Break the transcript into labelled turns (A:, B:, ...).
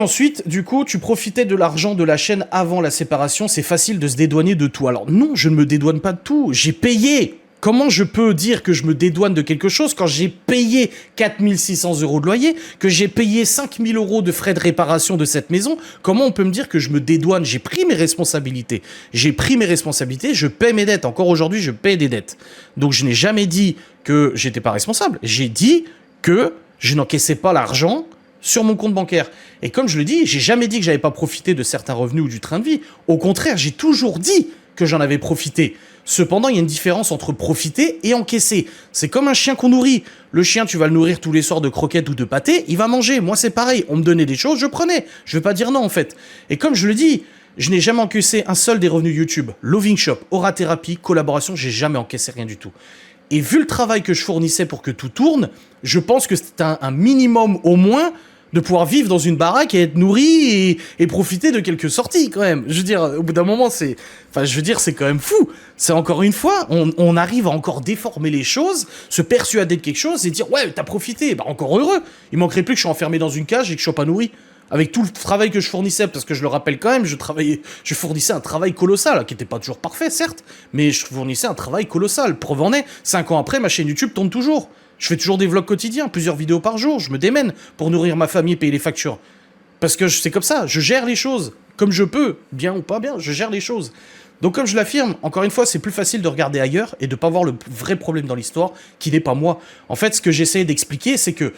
A: Ensuite, du coup, tu profitais de l'argent de la chaîne avant la séparation, c'est facile de se dédouaner de tout. Alors non, je ne me dédouane pas de tout, j'ai payé. Comment je peux dire que je me dédouane de quelque chose quand j'ai payé 4600 € de loyer, que j'ai payé 5000 € de frais de réparation de cette maison? Comment on peut me dire que je me dédouane? J'ai pris mes responsabilités. J'ai pris mes responsabilités, je paie mes dettes. Encore aujourd'hui, je paie des dettes. Donc je n'ai jamais dit que j'étais pas responsable. J'ai dit que je n'encaissais pas l'argent sur mon compte bancaire. Et comme je le dis, j'ai jamais dit que j'avais pas profité de certains revenus ou du train de vie. Au contraire, j'ai toujours dit que j'en avais profité. Cependant, il y a une différence entre profiter et encaisser. C'est comme un chien qu'on nourrit. Le chien, tu vas le nourrir tous les soirs de croquettes ou de pâté, il va manger. Moi, c'est pareil. On me donnait des choses, je prenais. Je vais pas dire non, en fait. Et comme je le dis, je n'ai jamais encaissé un seul des revenus YouTube. Loving Shop, Aura Thérapie, collaboration, j'ai jamais encaissé rien du tout. Et vu le travail que je fournissais pour que tout tourne, je pense que c'est un minimum au moins de pouvoir vivre dans une baraque et être nourri et profiter de quelques sorties quand même. Je veux dire, au bout d'un moment, c'est... Enfin, je veux dire, c'est quand même fou. C'est encore une fois, on arrive à encore déformer les choses, se persuader de quelque chose et dire « Ouais, t'as profité, bah encore heureux. Il manquerait plus que je sois enfermé dans une cage et que je sois pas nourri. » Avec tout le travail que je fournissais, parce que je le rappelle quand même, je fournissais un travail colossal, qui n'était pas toujours parfait, certes, mais je fournissais un travail colossal. Preuve en est, 5 ans après, ma chaîne YouTube tourne toujours. Je fais toujours des vlogs quotidiens, plusieurs vidéos par jour, je me démène pour nourrir ma famille et payer les factures. Parce que c'est comme ça, je gère les choses, comme je peux, bien ou pas bien, je gère les choses. Donc comme je l'affirme, encore une fois, c'est plus facile de regarder ailleurs et de pas voir le vrai problème dans l'histoire, qui n'est pas moi. En fait, ce que j'essaie d'expliquer, c'est que